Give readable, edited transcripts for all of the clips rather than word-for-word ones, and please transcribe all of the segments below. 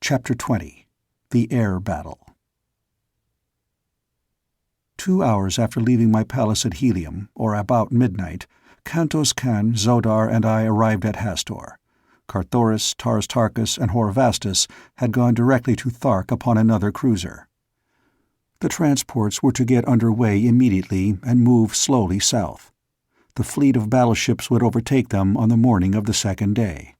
Chapter 20. The Air Battle. 2 hours after leaving my palace at Helium, or about midnight, Kantos Kan, Zodar, and I arrived at Hastor. Carthoris, Tars Tarkas, and Horvastus had gone directly to Thark upon another cruiser. The transports were to get under way immediately and move slowly south. The fleet of battleships would overtake them on the morning of the second day.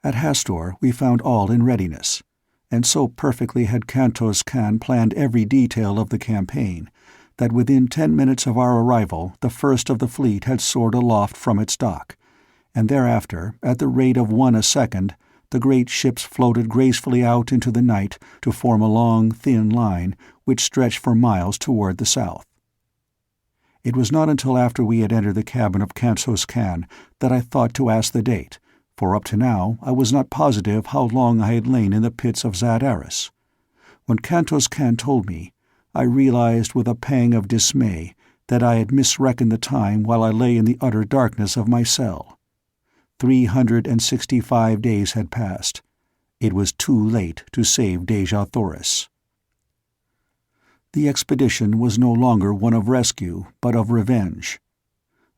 At Hastor we found all in readiness, and so perfectly had Kantos Kan planned every detail of the campaign that within 10 minutes of our arrival the first of the fleet had soared aloft from its dock, and thereafter, at the rate of 1 a second, the great ships floated gracefully out into the night to form a long, thin line which stretched for miles toward the south. It was not until after we had entered the cabin of Kantos Kan that I thought to ask the date, for up to now I was not positive how long I had lain in the pits of Zad Aris. When Kantos Kan told me, I realized with a pang of dismay that I had misreckoned the time while I lay in the utter darkness of my cell. 365 days had passed. It was too late to save Dejah Thoris. The expedition was no longer one of rescue, but of revenge.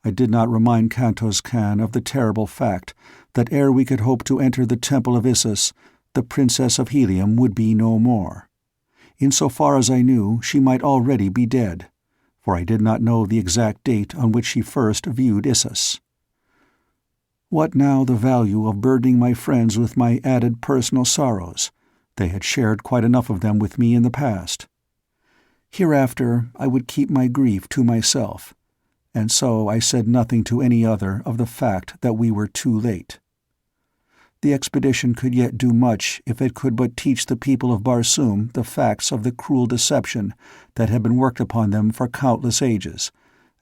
I did not remind Kantos Kan of the terrible fact that ere we could hope to enter the Temple of Issus, the Princess of Helium would be no more. Insofar as I knew, she might already be dead, for I did not know the exact date on which she first viewed Issus. What now the value of burdening my friends with my added personal sorrows? They had shared quite enough of them with me in the past. Hereafter I would keep my grief to myself, and so I said nothing to any other of the fact that we were too late. The expedition could yet do much if it could but teach the people of Barsoom the facts of the cruel deception that had been worked upon them for countless ages,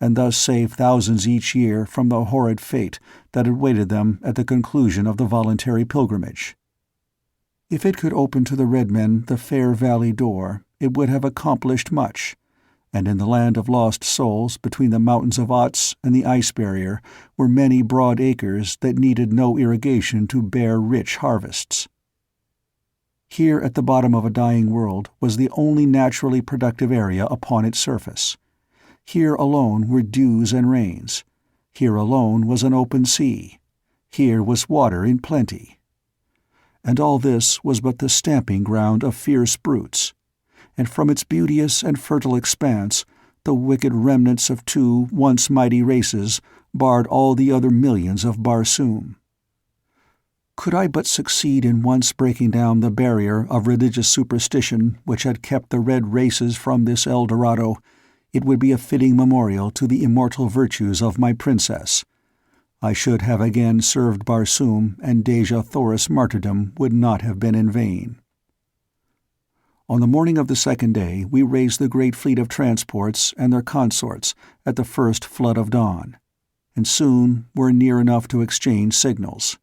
and thus save thousands each year from the horrid fate that awaited them at the conclusion of the voluntary pilgrimage. If it could open to the red men the fair Valley Dor, it would have accomplished much, and in the land of lost souls, between the mountains of Otz and the ice barrier, were many broad acres that needed no irrigation to bear rich harvests. Here at the bottom of a dying world was the only naturally productive area upon its surface. Here alone were dews and rains. Here alone was an open sea. Here was water in plenty. And all this was but the stamping ground of fierce brutes, and from its beauteous and fertile expanse the wicked remnants of 2 once mighty races barred all the other millions of Barsoom. Could I but succeed in once breaking down the barrier of religious superstition which had kept the red races from this El Dorado, it would be a fitting memorial to the immortal virtues of my princess. I should have again served Barsoom, and Dejah Thoris' martyrdom would not have been in vain. On the morning of the second day we raised the great fleet of transports and their consorts at the first flood of dawn, and soon were near enough to exchange signals.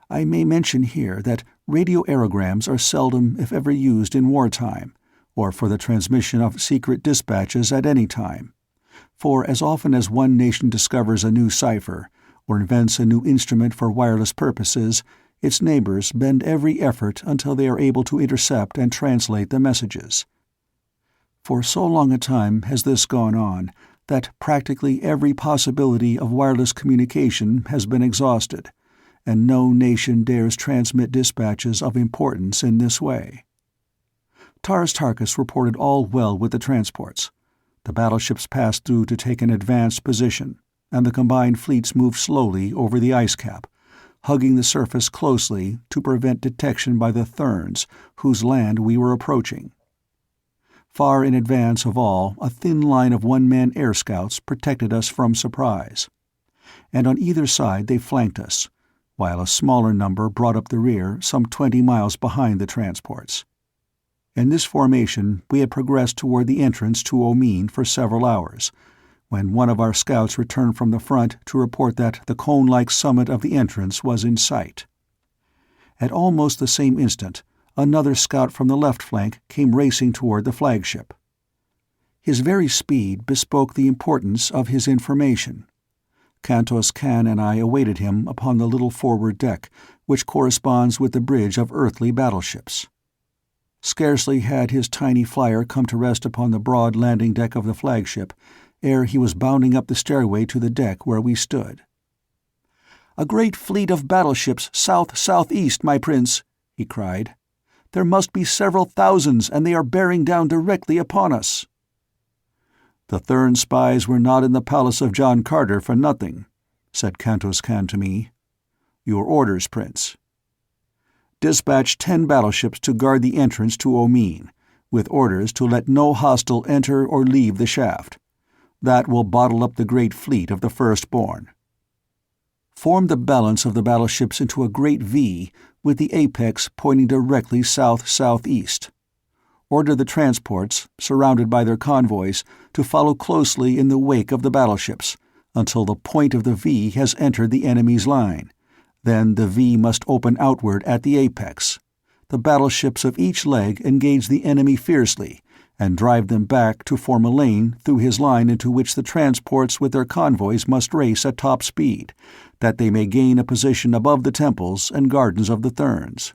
I may mention here that radio aerograms are seldom if ever used in wartime, or for the transmission of secret dispatches at any time, for as often as one nation discovers a new cipher, or invents a new instrument for wireless purposes, its neighbors bend every effort until they are able to intercept and translate the messages. For so long a time has this gone on that practically every possibility of wireless communication has been exhausted, and no nation dares transmit dispatches of importance in this way. Tars Tarkas reported all well with the transports. The battleships passed through to take an advanced position, and the combined fleets moved slowly over the ice cap, hugging the surface closely to prevent detection by the Therns, whose land we were approaching. Far in advance of all, a thin line of one-man air scouts protected us from surprise, and on either side they flanked us, while a smaller number brought up the rear some 20 miles behind the transports. In this formation we had progressed toward the entrance to Omeen for several hours, when one of our scouts returned from the front to report that the cone-like summit of the entrance was in sight. At almost the same instant, another scout from the left flank came racing toward the flagship. His very speed bespoke the importance of his information. Kantos Kan and I awaited him upon the little forward deck, which corresponds with the bridge of earthly battleships. Scarcely had his tiny flyer come to rest upon the broad landing deck of the flagship, ere he was bounding up the stairway to the deck where we stood. "A great fleet of battleships south-southeast, my prince," he cried. "There must be several thousands, and they are bearing down directly upon us." "The Therns spies were not in the palace of John Carter for nothing," said Kantos Kan to me. "Your orders, Prince." "Dispatch 10 battleships to guard the entrance to Omeen, with orders to let no hostile enter or leave the shaft. That will bottle up the great fleet of the Firstborn. Form the balance of the battleships into a great V, with the apex pointing directly south-southeast. Order the transports, surrounded by their convoys, to follow closely in the wake of the battleships, until the point of the V has entered the enemy's line. Then the V must open outward at the apex. The battleships of each leg engage the enemy fiercely, and drive them back to form a lane through his line into which the transports with their convoys must race at top speed, that they may gain a position above the temples and gardens of the Therns.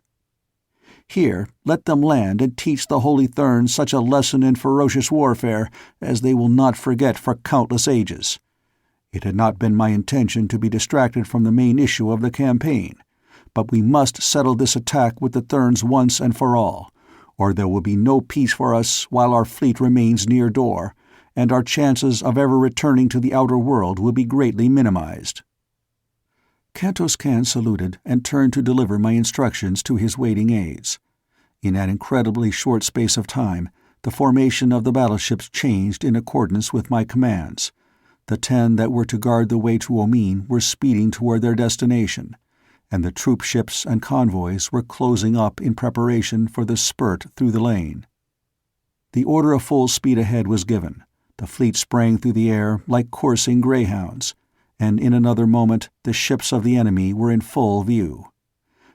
Here let them land and teach the holy Therns such a lesson in ferocious warfare as they will not forget for countless ages. It had not been my intention to be distracted from the main issue of the campaign, but we must settle this attack with the Therns once and for all, or there will be no peace for us while our fleet remains near Dor, and our chances of ever returning to the outer world will be greatly minimized." Kantos Kan saluted and turned to deliver my instructions to his waiting aides. In an incredibly short space of time, the formation of the battleships changed in accordance with my commands. The 10 that were to guard the way to Omeen were speeding toward their destination, and the troop ships and convoys were closing up in preparation for the spurt through the lane. The order of full speed ahead was given. The fleet sprang through the air like coursing greyhounds, and in another moment the ships of the enemy were in full view.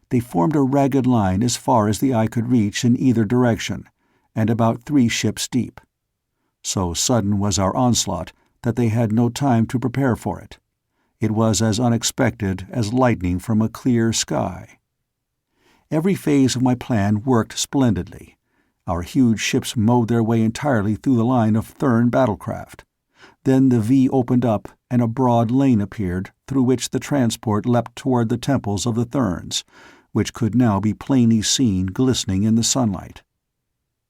They formed a ragged line as far as the eye could reach in either direction, and about 3 ships deep. So sudden was our onslaught that they had no time to prepare for it. It was as unexpected as lightning from a clear sky. Every phase of my plan worked splendidly. Our huge ships mowed their way entirely through the line of Thern battlecraft. Then the V opened up, and a broad lane appeared through which the transport leapt toward the temples of the Therns, which could now be plainly seen glistening in the sunlight.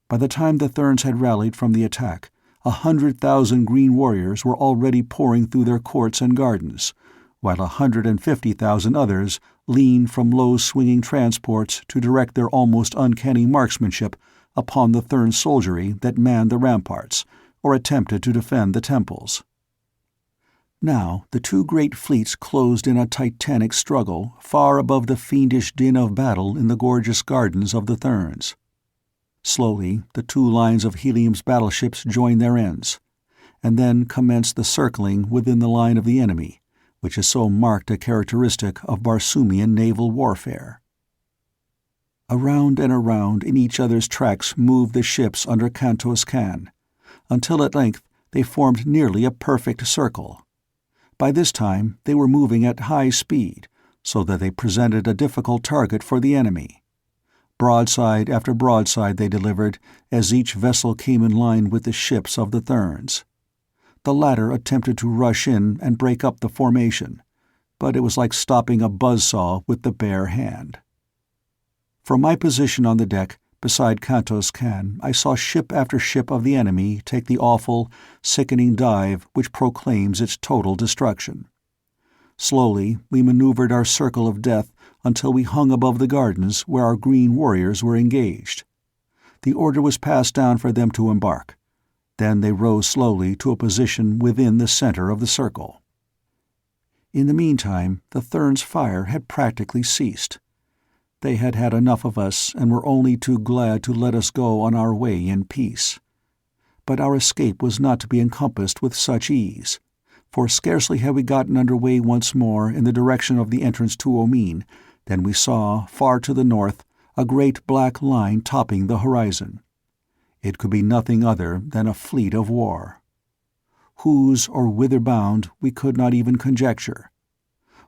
By the time the Therns had rallied from the attack, 100,000 green warriors were already pouring through their courts and gardens, while 150,000 others leaned from low-swinging transports to direct their almost uncanny marksmanship upon the Thern soldiery that manned the ramparts, or attempted to defend the temples. Now the 2 great fleets closed in a titanic struggle far above the fiendish din of battle in the gorgeous gardens of the Therns. Slowly the 2 lines of Helium's battleships joined their ends, and then commenced the circling within the line of the enemy, which is so marked a characteristic of Barsoomian naval warfare. Around and around in each other's tracks moved the ships under Kantos Kan, until at length they formed nearly a perfect circle. By this time they were moving at high speed, so that they presented a difficult target for the enemy. Broadside after broadside they delivered, as each vessel came in line with the ships of the Therns. The latter attempted to rush in and break up the formation, but it was like stopping a buzzsaw with the bare hand. From my position on the deck, beside Kantos Kan, I saw ship after ship of the enemy take the awful, sickening dive which proclaims its total destruction. Slowly we maneuvered our circle of death until we hung above the gardens where our green warriors were engaged. The order was passed down for them to embark. Then they rose slowly to a position within the center of the circle. In the meantime, the Therns' fire had practically ceased. They had had enough of us and were only too glad to let us go on our way in peace. But our escape was not to be encompassed with such ease, for scarcely had we gotten under way once more in the direction of the entrance to Omeen than we saw, far to the north, a great black line topping the horizon. It could be nothing other than a fleet of war. whose or whither bound we could not even conjecture.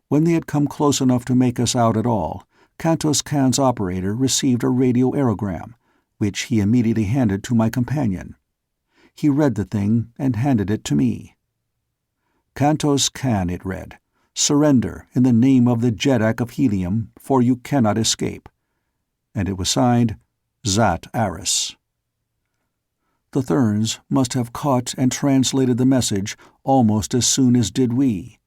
When they had come close enough to make us out at all, Kantos Kan's operator received a radio aerogram, which he immediately handed to my companion. He read the thing and handed it to me. Kantos Kan, it read. Surrender in the name of the Jeddak of Helium, for you cannot escape. And it was signed, Zat Aris. The Therns must have caught and translated the message almost as soon as did we,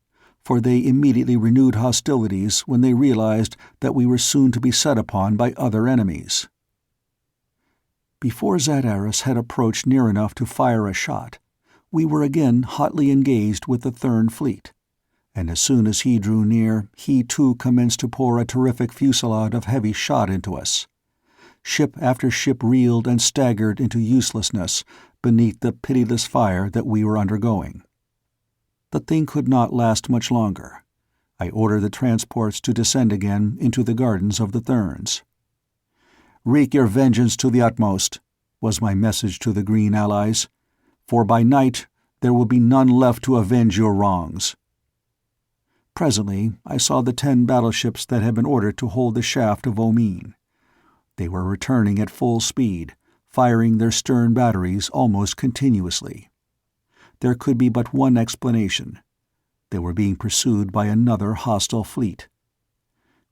for they immediately renewed hostilities when they realized that we were soon to be set upon by other enemies. Before Zat Aris had approached near enough to fire a shot, we were again hotly engaged with the Thern fleet, and as soon as he drew near, he too commenced to pour a terrific fusillade of heavy shot into us. Ship after ship reeled and staggered into uselessness beneath the pitiless fire that we were undergoing. The thing could not last much longer. I ordered the transports to descend again into the gardens of the Therns. "Wreak your vengeance to the utmost," was my message to the Green allies, "for by night there will be none left to avenge your wrongs." Presently I saw the 10 battleships that had been ordered to hold the shaft of Omin. They were returning at full speed, firing their stern batteries almost continuously. There could be but one explanation. They were being pursued by another hostile fleet.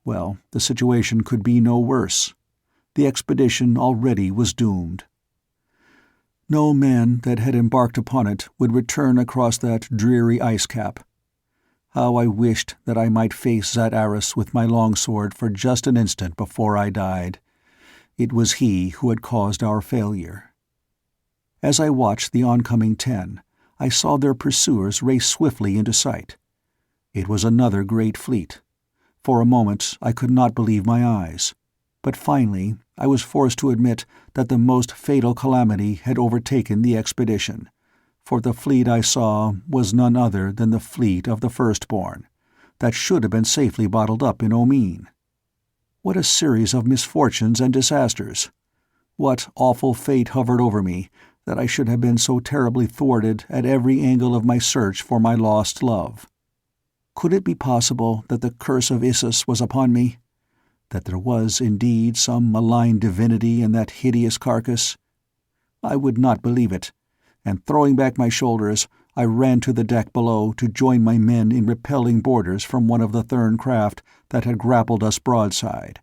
Well, the situation could be no worse. The expedition already was doomed. No man that had embarked upon it would return across that dreary ice cap. How I wished that I might face Zat Aris with my longsword for just an instant before I died. It was he who had caused our failure. As I watched the oncoming 10, I saw their pursuers race swiftly into sight. It was another great fleet. For a moment I could not believe my eyes, but finally I was forced to admit that the most fatal calamity had overtaken the expedition, for the fleet I saw was none other than the fleet of the Firstborn, that should have been safely bottled up in Omin. What a series of misfortunes and disasters! What awful fate hovered over me, that I should have been so terribly thwarted at every angle of my search for my lost love. Could it be possible that the curse of Issus was upon me? That there was indeed some malign divinity in that hideous carcass? I would not believe it, and throwing back my shoulders, I ran to the deck below to join my men in repelling boarders from one of the Thern craft that had grappled us broadside.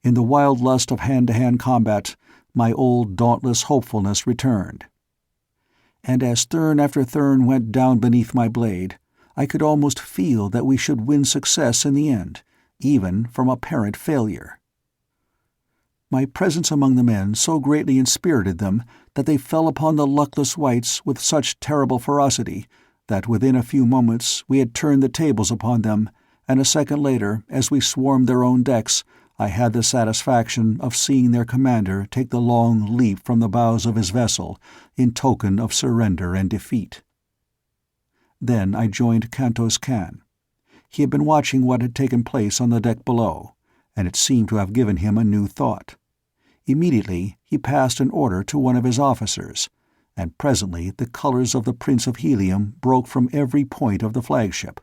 In the wild lust of hand-to-hand combat, my old dauntless hopefulness returned. And as Thern after Thern went down beneath my blade, I could almost feel that we should win success in the end, even from apparent failure. My presence among the men so greatly inspirited them that they fell upon the luckless wights with such terrible ferocity that within a few moments we had turned the tables upon them, and a second later, as we swarmed their own decks, I had the satisfaction of seeing their commander take the long leap from the bows of his vessel in token of surrender and defeat. Then I joined Kantos Kan. He had been watching what had taken place on the deck below, and it seemed to have given him a new thought. Immediately he passed an order to one of his officers, and presently the colors of the Prince of Helium broke from every point of the flagship.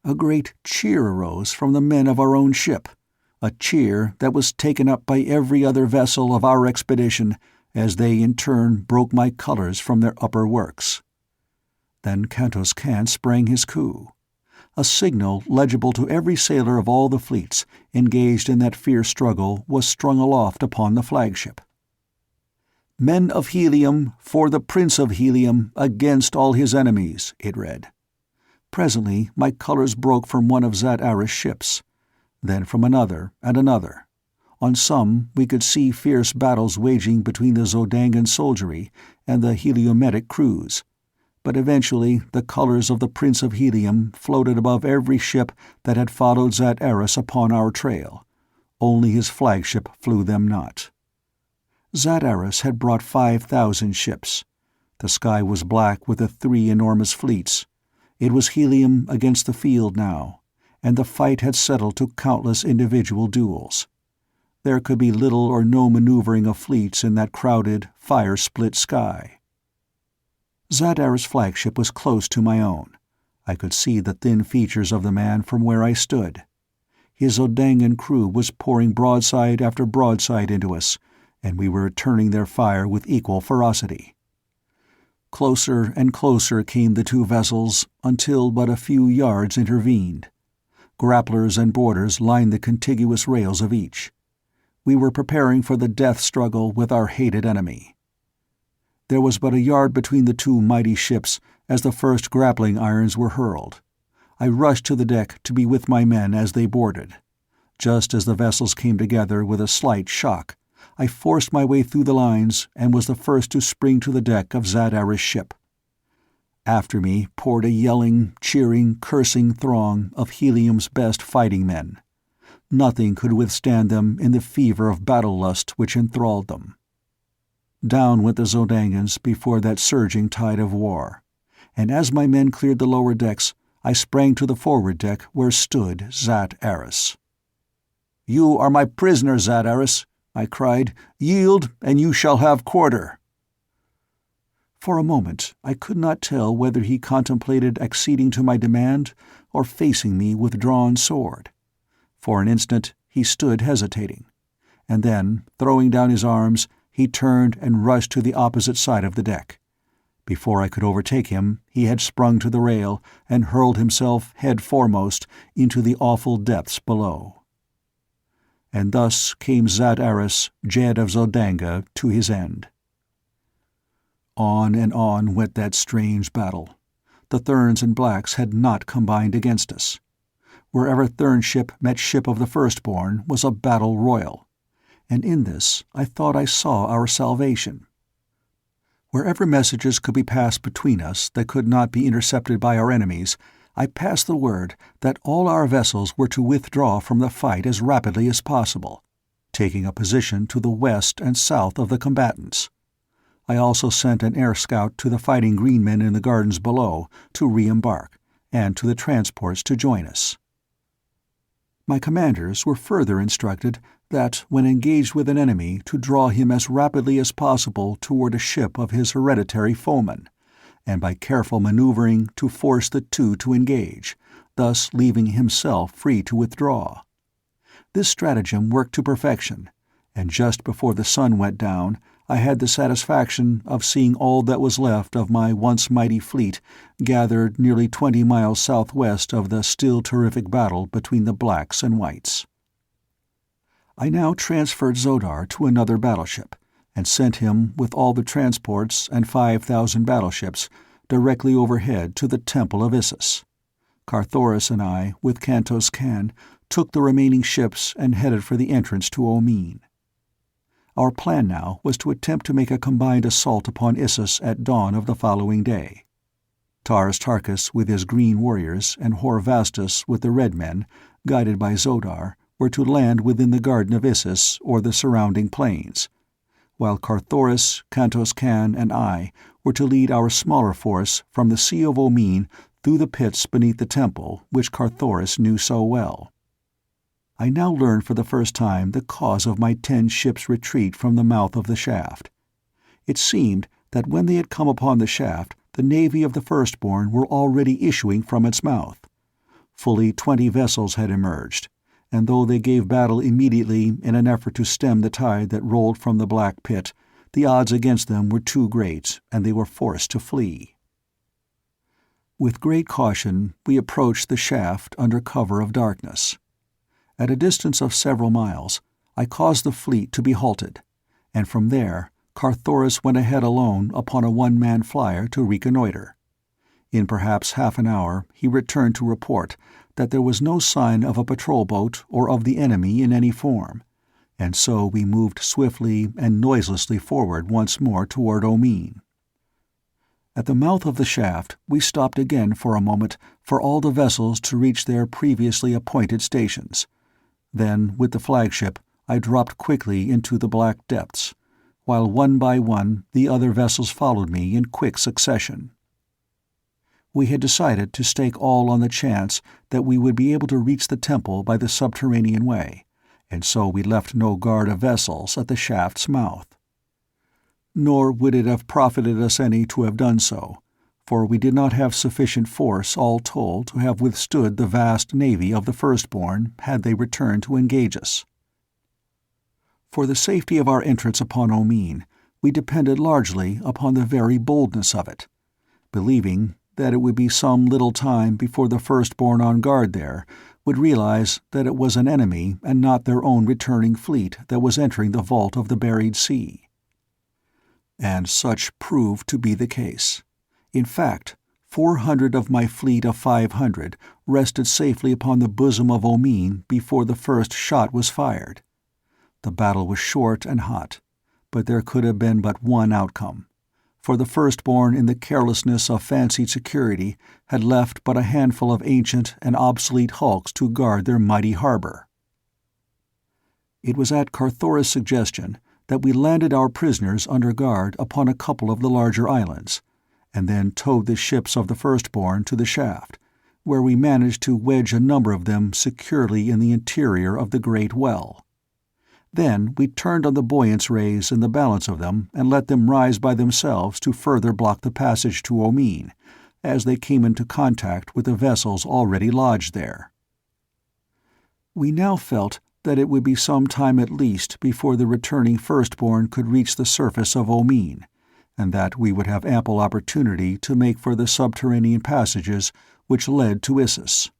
A great cheer arose from the men of our own ship, a cheer that was taken up by every other vessel of our expedition as they in turn broke my colors from their upper works. Then Kantos Kan sprang his coup. A signal legible to every sailor of all the fleets engaged in that fierce struggle was strung aloft upon the flagship. "Men of Helium, for the Prince of Helium, against all his enemies," it read. Presently my colors broke from one of Zat Aris' ships, then from another and another. On some we could see fierce battles waging between the Zodangan soldiery and the Heliometic crews, but eventually the colors of the Prince of Helium floated above every ship that had followed Zat Aris upon our trail. Only his flagship flew them not. Zat Aris had brought 5,000 ships. The sky was black with the 3 enormous fleets. It was helium against the field now, and the fight had settled to countless individual duels. There could be little or no maneuvering of fleets in that crowded, fire-split sky. Zadar's flagship was close to my own. I could see the thin features of the man from where I stood. His Zodangan crew was pouring broadside after broadside into us, and we were returning their fire with equal ferocity. Closer and closer came the two vessels, until but a few yards intervened. Grapplers and boarders lined the contiguous rails of each. We were preparing for the death struggle with our hated enemy. There was but a yard between the two mighty ships as the first grappling irons were hurled. I rushed to the deck to be with my men as they boarded. Just as the vessels came together with a slight shock, I forced my way through the lines and was the first to spring to the deck of Zadar's ship. After me poured a yelling, cheering, cursing throng of Helium's best fighting men. Nothing could withstand them in the fever of battle lust which enthralled them. Down went the Zodangans before that surging tide of war, and as my men cleared the lower decks, I sprang to the forward deck where stood Zadar's. "You are my prisoner, Zadar's," I cried. "Yield, and you shall have quarter." For a moment I could not tell whether he contemplated acceding to my demand or facing me with drawn sword. For an instant he stood hesitating, and then, throwing down his arms, he turned and rushed to the opposite side of the deck. Before I could overtake him, he had sprung to the rail and hurled himself head foremost into the awful depths below. And thus came Zadar's, Jed of Zodanga, to his end. On and on went that strange battle. The Therns and Blacks had not combined against us. Wherever Thern ship met ship of the Firstborn was a battle royal, and in this I thought I saw our salvation. Wherever messages could be passed between us that could not be intercepted by our enemies, I passed the word that all our vessels were to withdraw from the fight as rapidly as possible, taking a position to the west and south of the combatants. I also sent an air scout to the fighting green men in the gardens below to re-embark, and to the transports to join us. My commanders were further instructed that, when engaged with an enemy, to draw him as rapidly as possible toward a ship of his hereditary foeman, and by careful maneuvering to force the two to engage, thus leaving himself free to withdraw. This stratagem worked to perfection, and just before the sun went down, I had the satisfaction of seeing all that was left of my once mighty fleet gathered nearly 20 miles southwest of the still terrific battle between the Blacks and Whites. I now transferred Zodar to another battleship, and sent him with all the transports and 5,000 battleships directly overhead to the Temple of Issus. Carthoris and I, with Kantos Kan, took the remaining ships and headed for the entrance to Omine. Our plan now was to attempt to make a combined assault upon Issus at dawn of the following day. Tars Tarkas with his green warriors and Horvastus with the red men, guided by Zodar, were to land within the garden of Issus or the surrounding plains, while Carthoris, Kantos Kan, and I were to lead our smaller force from the Sea of Omine through the pits beneath the temple which Carthoris knew so well. I now learned for the first time the cause of my 10 ships' retreat from the mouth of the shaft. It seemed that when they had come upon the shaft, the navy of the Firstborn were already issuing from its mouth. Fully 20 vessels had emerged, and though they gave battle immediately in an effort to stem the tide that rolled from the Black Pit, the odds against them were too great, and they were forced to flee. With great caution we approached the shaft under cover of darkness. At a distance of several miles, I caused the fleet to be halted, and from there Carthoris went ahead alone upon a one-man flyer to reconnoiter. In perhaps half an hour he returned to report that there was no sign of a patrol boat or of the enemy in any form, and so we moved swiftly and noiselessly forward once more toward Omine. At the mouth of the shaft we stopped again for a moment for all the vessels to reach their previously appointed stations. Then, with the flagship, I dropped quickly into the black depths, while one by one the other vessels followed me in quick succession. We had decided to stake all on the chance that we would be able to reach the temple by the subterranean way, and so we left no guard of vessels at the shaft's mouth. Nor would it have profited us any to have done so, for we did not have sufficient force all told to have withstood the vast navy of the Firstborn had they returned to engage us. For the safety of our entrance upon Omeen, we depended largely upon the very boldness of it, believing that it would be some little time before the Firstborn on guard there would realize that it was an enemy and not their own returning fleet that was entering the vault of the buried sea. And such proved to be the case. In fact, 400 of my fleet of 500 rested safely upon the bosom of Omeen before the first shot was fired. The battle was short and hot, but there could have been but one outcome, for the Firstborn in the carelessness of fancied security had left but a handful of ancient and obsolete hulks to guard their mighty harbor. It was at Carthoris' suggestion that we landed our prisoners under guard upon a couple of the larger islands, and then towed the ships of the Firstborn to the shaft, where we managed to wedge a number of them securely in the interior of the great well. Then we turned on the buoyance rays in the balance of them and let them rise by themselves to further block the passage to Omeen, as they came into contact with the vessels already lodged there. We now felt that it would be some time at least before the returning Firstborn could reach the surface of Omeen, and that we would have ample opportunity to make for the subterranean passages which led to Issus.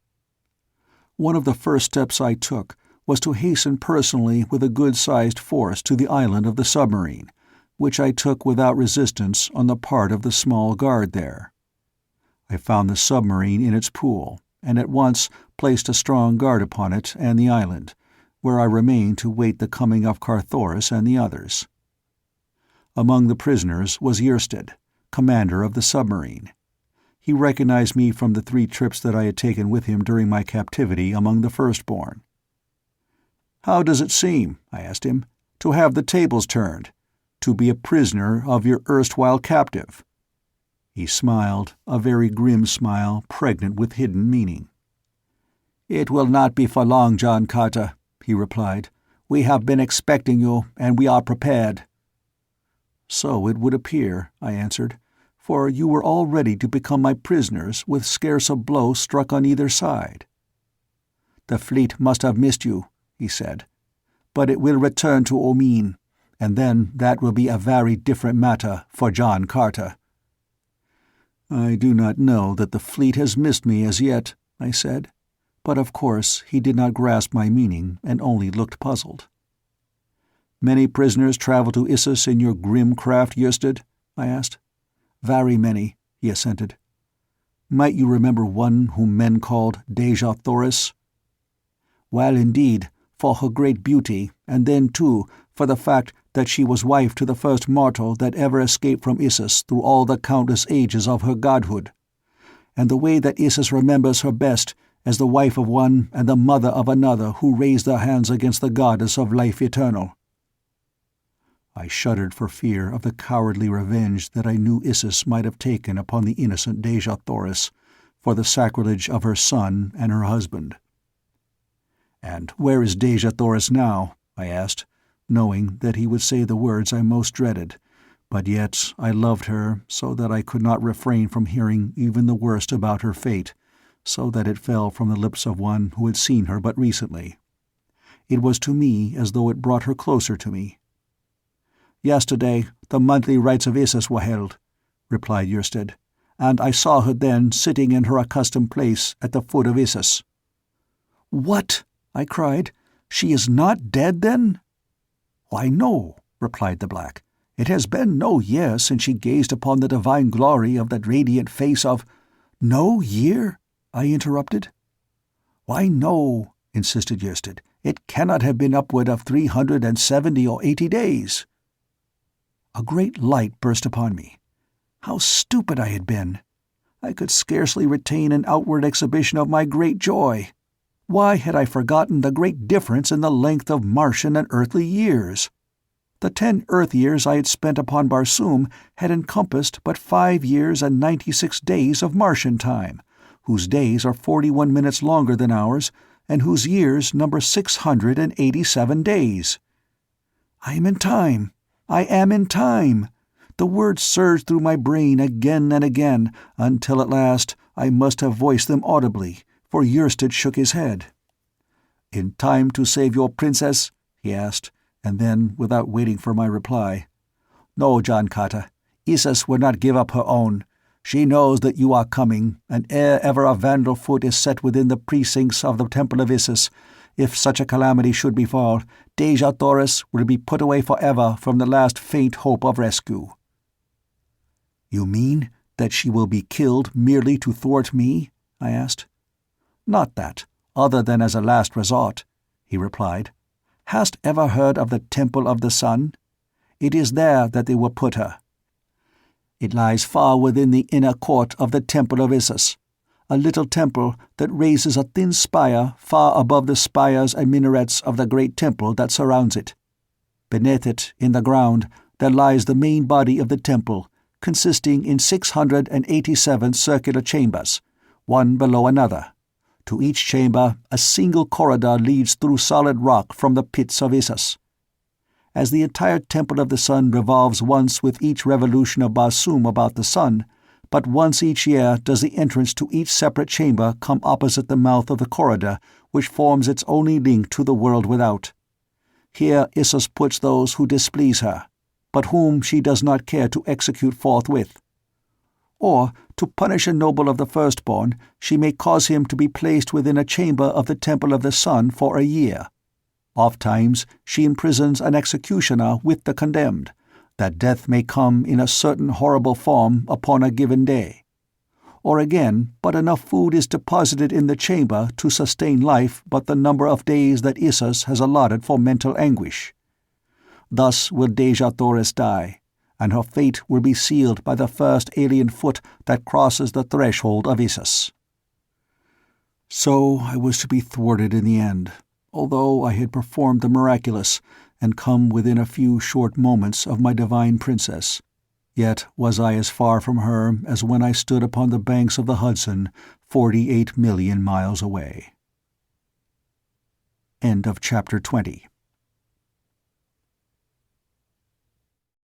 One of the first steps I took was to hasten personally with a good-sized force to the island of the submarine, which I took without resistance on the part of the small guard there. I found the submarine in its pool, and at once placed a strong guard upon it and the island, where I remained to wait the coming of Carthoris and the others. Among the prisoners was Yersted, commander of the submarine. He recognized me from the 3 trips that I had taken with him during my captivity among the Firstborn. "How does it seem," I asked him, "to have the tables turned, to be a prisoner of your erstwhile captive?" He smiled, a very grim smile pregnant with hidden meaning. "It will not be for long, John Carter," he replied. "We have been expecting you, and we are prepared." "So it would appear," I answered, "for you were all ready to become my prisoners with scarce a blow struck on either side." "The fleet must have missed you," he said, "but it will return to Omeen, and then that will be a very different matter for John Carter." "I do not know that the fleet has missed me as yet," I said, but of course he did not grasp my meaning and only looked puzzled. "Many prisoners travel to Issus in your grim craft, Yersted?" I asked. "Very many," he assented. "Might you remember one whom men called Dejah Thoris?" "Well, indeed, for her great beauty, and then, too, for the fact that she was wife to the first mortal that ever escaped from Issus through all the countless ages of her godhood. And the way that Issus remembers her best as the wife of one and the mother of another who raised their hands against the goddess of life eternal." I shuddered for fear of the cowardly revenge that I knew Issus might have taken upon the innocent Dejah Thoris for the sacrilege of her son and her husband. "And where is Dejah Thoris now?" I asked, knowing that he would say the words I most dreaded, but yet I loved her so that I could not refrain from hearing even the worst about her fate, so that it fell from the lips of one who had seen her but recently. It was to me as though it brought her closer to me. "Yesterday the monthly rites of Issus were held," replied Yersted, "and I saw her then sitting in her accustomed place at the foot of Issus." "What?" I cried. "She is not dead, then?" "Why, no," replied the Black. "It has been no year since she gazed upon the divine glory of that radiant face of—" "No year?" I interrupted. "Why, no," insisted Yersted. "It cannot have been upward of 370 or 80 days." A great light burst upon me. How stupid I had been! I could scarcely retain an outward exhibition of my great joy. Why had I forgotten the great difference in the length of Martian and earthly years? The 10 Earth years I had spent upon Barsoom had encompassed but 5 years and 96 days of Martian time, whose days are 41 minutes longer than ours, and whose years number 687 days. I am in time! I am in time! The words surged through my brain again and again, until at last I must have voiced them audibly, for Yersted shook his head. "In time to save your princess?" he asked, and then, without waiting for my reply, "No, John Carter. Issus will not give up her own. She knows that you are coming, and ere ever a vandal foot is set within the precincts of the Temple of Issus, if such a calamity should befall, Dejah Thoris will be put away forever from the last faint hope of rescue." "You mean that she will be killed merely to thwart me?" I asked. "Not that, other than as a last resort," he replied. "Hast ever heard of the Temple of the Sun? It is there that they will put her. It lies far within the inner court of the Temple of Issus, a little temple that raises a thin spire far above the spires and minarets of the great temple that surrounds it. Beneath it, in the ground, there lies the main body of the temple, consisting in 687 circular chambers, one below another. To each chamber a single corridor leads through solid rock from the pits of Issus. As the entire Temple of the Sun revolves once with each revolution of Barsoom about the sun, but once each year does the entrance to each separate chamber come opposite the mouth of the corridor which forms its only link to the world without. Here Issus puts those who displease her, but whom she does not care to execute forthwith. Or, to punish a noble of the firstborn, she may cause him to be placed within a chamber of the Temple of the Sun for a year. Ofttimes she imprisons an executioner with the condemned, that death may come in a certain horrible form upon a given day. Or again, but enough food is deposited in the chamber to sustain life but the number of days that Issus has allotted for mental anguish. Thus will Dejah Thoris die, and her fate will be sealed by the first alien foot that crosses the threshold of Issus. So I was to be thwarted in the end, although I had performed the miraculous and come within a few short moments of my divine princess. Yet was I as far from her as when I stood upon the banks of the Hudson 48 million miles away. End of chapter 20.